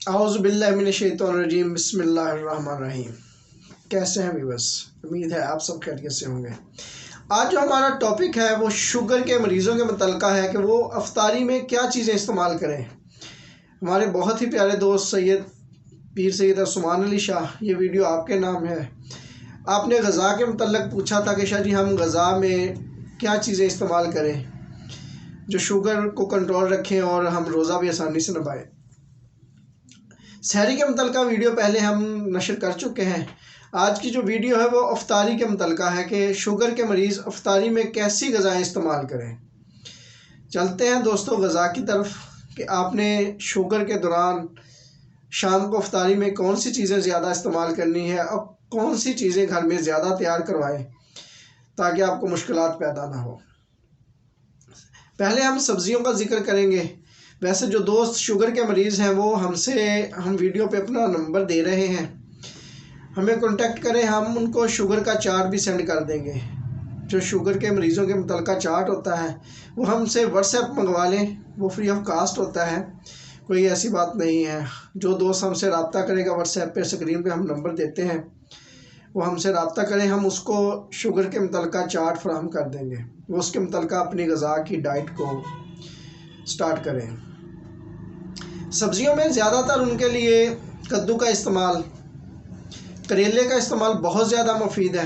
औज़ुबिल्लाहिमिनश्शैतानिर्रजीम बिस्मिल्लाहिर्रहमानिर्रहीम। कैसे हैं व्यूअर्स? उम्मीद है आप सब खैरियत से होंगे। आज जो हमारा टॉपिक है वो शुगर के मरीज़ों के मुतल्लिक़ है कि वो अफ्तारी में क्या चीज़ें इस्तेमाल करें। हमारे बहुत ही प्यारे दोस्त सैयद पीर सैयद उस्मान अली शाह, ये वीडियो आपके नाम है। आपने ग़ज़ा के मुतल्लिक़ पूछा था कि शाह जी हम ग़ज़ा में क्या चीज़ें इस्तेमाल करें जो शुगर को कंट्रोल रखें और हम रोज़ा भी आसानी से निभाएं। सहरी के मुतल्लिक़ वीडियो पहले हम नशर कर चुके हैं। आज की जो वीडियो है वो अफ्तारी के मुतल्लिक़ है कि शुगर के मरीज़ अफ्तारी में कैसी ग़ज़ाएँ इस्तेमाल करें। चलते हैं दोस्तों ग़ज़ा की तरफ कि आपने शुगर के दौरान शाम को अफ्तारी में कौन सी चीज़ें ज़्यादा इस्तेमाल करनी है और कौन सी चीज़ें घर में ज़्यादा तैयार करवाएं ताकि आपको मुश्किलात पैदा ना हो। पहले हम सब्ज़ियों का ज़िक्र करेंगे। वैसे जो दोस्त शुगर के मरीज़ हैं वो हम वीडियो पे अपना नंबर दे रहे हैं, हमें कांटेक्ट करें, हम उनको शुगर का चार्ट भी सेंड कर देंगे। जो शुगर के मरीज़ों के मुतल्लिक़ चार्ट होता है वो हमसे व्हाट्सएप मंगवा लें, वो फ्री ऑफ कास्ट होता है, कोई ऐसी बात नहीं है। जो दोस्त हमसे रब्ता करेगा व्हाट्सएप पे, स्क्रीन पे हम नंबर देते हैं, वो हमसे रब्ता करें, हम उसको शुगर के मुतल्लिक़ चार्ट फराहम कर देंगे। वो उसके मुतल्लिक़ अपनी ग़ज़ा की डाइट को स्टार्ट करें। सब्ज़ियों में ज़्यादातर उनके लिए कद्दू का इस्तेमाल, करेले का इस्तेमाल बहुत ज़्यादा मुफीद है।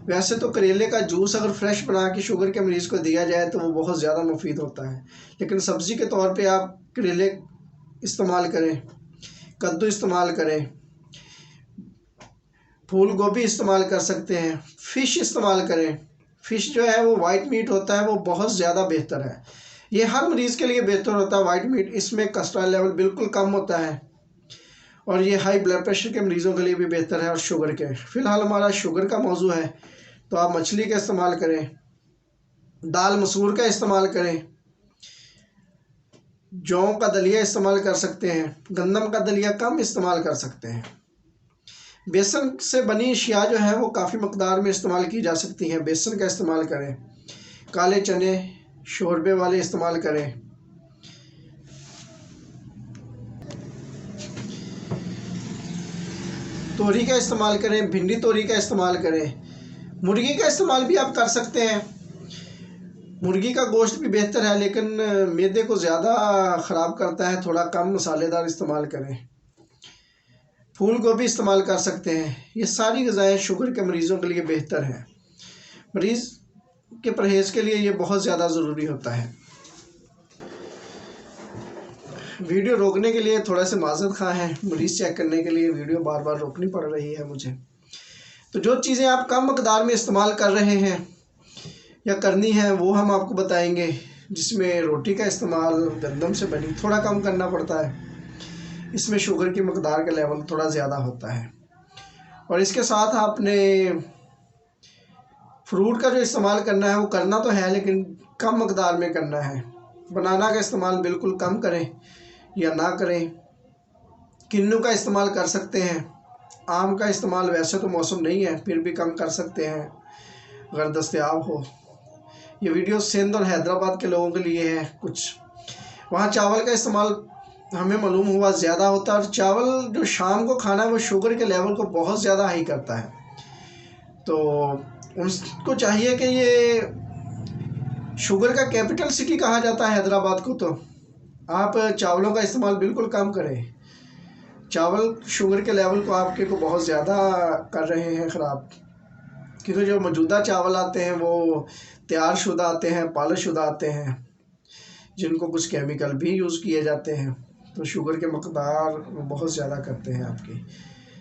वैसे तो करेले का जूस अगर फ्रेश बना के शुगर के मरीज़ को दिया जाए तो वो बहुत ज़्यादा मुफीद होता है, लेकिन सब्ज़ी के तौर पे आप करेले इस्तेमाल करें, कद्दू इस्तेमाल करें, फूल गोभी इस्तेमाल कर सकते हैं, फ़िश इस्तेमाल करें। फ़िश जो है वो वाइट मीट होता है, वो बहुत ज़्यादा बेहतर है। ये हर मरीज़ के लिए बेहतर होता है वाइट मीट। इसमें कोलेस्ट्रॉल लेवल बिल्कुल कम होता है और ये हाई ब्लड प्रेशर के मरीज़ों के लिए भी बेहतर है और शुगर के। फ़िलहाल हमारा शुगर का मौजू है तो आप मछली का इस्तेमाल करें, दाल मसूर का इस्तेमाल करें, जौ का दलिया इस्तेमाल कर सकते हैं, गंदम का दलिया कम इस्तेमाल कर सकते हैं। बेसन से बनी अशिया जो है वो काफ़ी मकदार में इस्तेमाल की जा सकती हैं, बेसन का इस्तेमाल करें। काले चने शोरबे वाले इस्तेमाल करें। तोरी का इस्तेमाल करें, भिंडी तोरी का इस्तेमाल करें। मुर्गी का इस्तेमाल भी आप कर सकते हैं, मुर्गी का गोश्त भी बेहतर है लेकिन मैदे को ज़्यादा ख़राब करता है, थोड़ा कम मसालेदार इस्तेमाल करें। फूल गोभी इस्तेमाल कर सकते हैं। ये सारी ग़िज़ाएँ शुगर के मरीज़ों के लिए बेहतर हैं। मरीज़ के परहेज़ के लिए ये बहुत ज़्यादा ज़रूरी होता है। वीडियो रोकने के लिए थोड़ा सा माज़रत ख़्वाह हैं, मरीज़ चेक करने के लिए वीडियो बार बार रोकनी पड़ रही है मुझे। तो जो चीज़ें आप कम मकदार में इस्तेमाल कर रहे हैं या करनी है वो हम आपको बताएंगे, जिसमें रोटी का इस्तेमाल गंदम से बनी थोड़ा कम करना पड़ता है, इसमें शुगर की मकदार का लेवल थोड़ा ज़्यादा होता है। और इसके साथ आपने फ्रूट का जो इस्तेमाल करना है वो करना तो है लेकिन कम मकदार में करना है। बनाना का इस्तेमाल बिल्कुल कम करें या ना करें। किन्नू का इस्तेमाल कर सकते हैं। आम का इस्तेमाल वैसे तो मौसम नहीं है फिर भी कम कर सकते हैं अगर दस्तयाब हो। ये वीडियो सिंध और हैदराबाद के लोगों के लिए है। कुछ वहाँ चावल का इस्तेमाल हमें मालूम हुआ ज़्यादा होता है और चावल जो शाम को खाना है वो शुगर के लेवल को बहुत ज़्यादा हाई करता है। तो उनको चाहिए कि ये शुगर का कैपिटल सिटी कहा जाता है हैदराबाद को, तो आप चावलों का इस्तेमाल बिल्कुल कम करें। चावल शुगर के लेवल को आपके को बहुत ज़्यादा कर रहे हैं ख़राब, क्योंकि जो मौजूदा चावल आते हैं वो तैयार शुदा आते हैं, पॉलिश शुदा आते हैं, जिनको कुछ केमिकल भी यूज़ किए जाते हैं, तो शुगर के मकदार बहुत ज़्यादा करते हैं, आपकी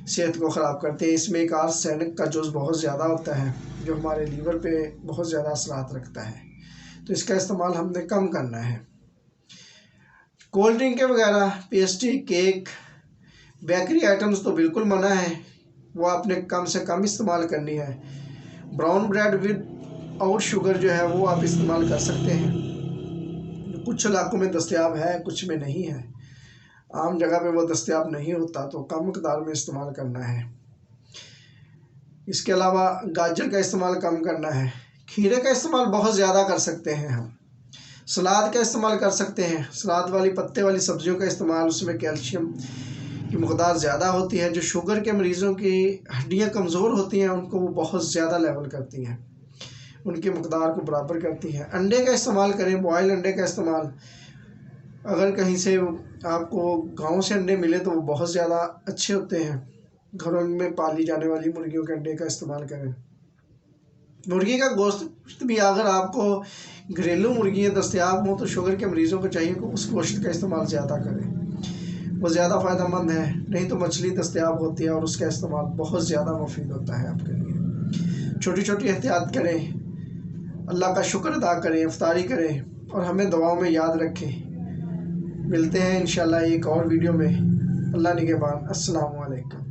सेहत को ख़राब करते हैं। इसमें एक आर्सेनिक का जुज़ बहुत ज़्यादा होता है जो हमारे लीवर पे बहुत ज़्यादा असरात रखता है, तो इसका इस्तेमाल हमने कम करना है। कोल्ड ड्रिंक वगैरह, पेस्ट्री, केक, बेकरी आइटम्स तो बिल्कुल मना है, वो आपने कम से कम इस्तेमाल करनी है। Brown bread with out sugar जो है वो आप इस्तेमाल कर सकते हैं, कुछ इलाकों में दस्तयाब है कुछ में नहीं है। आम जगह पे वो दस्तयाब नहीं होता तो कम मकदार में इस्तेमाल करना है। इसके अलावा गाजर का इस्तेमाल कम करना है। खीरे का इस्तेमाल बहुत ज़्यादा कर सकते हैं हम। सलाद का इस्तेमाल कर सकते हैं, सलाद वाली पत्ते वाली सब्जियों का इस्तेमाल, उसमें कैल्शियम की मकदार ज़्यादा होती है, जो शुगर के मरीज़ों की हड्डियाँ कमज़ोर होती हैं उनको वो बहुत ज़्यादा लेवल करती हैं, उनकी मकदार को बराबर करती हैं। अंडे का इस्तेमाल करें, बॉयल अंडे का इस्तेमाल, अगर कहीं से आपको गांव से अंडे मिले तो वो बहुत ज़्यादा अच्छे होते हैं। घरों में पाली जाने वाली मुर्गियों के अंडे का इस्तेमाल करें। मुर्गी का गोश्त भी अगर आपको घरेलू मुर्गियाँ दस्तयाब हों तो शुगर के मरीज़ों को चाहिए कि उस गोश्त का इस्तेमाल ज़्यादा करें, वो ज़्यादा फ़ायदेमंद है। नहीं तो मछली दस्तयाब होती है और उसका इस्तेमाल बहुत ज़्यादा मुफीद होता है आपके लिए। छोटी छोटी एहतियात करें, अल्लाह का शुक्र अदा करें, इफ्तारी करें और हमें दुआओं में याद रखें। मिलते हैं इंशाल्लाह एक और वीडियो में। अल्लाह निगहबान। अस्सलामु अलैकुम।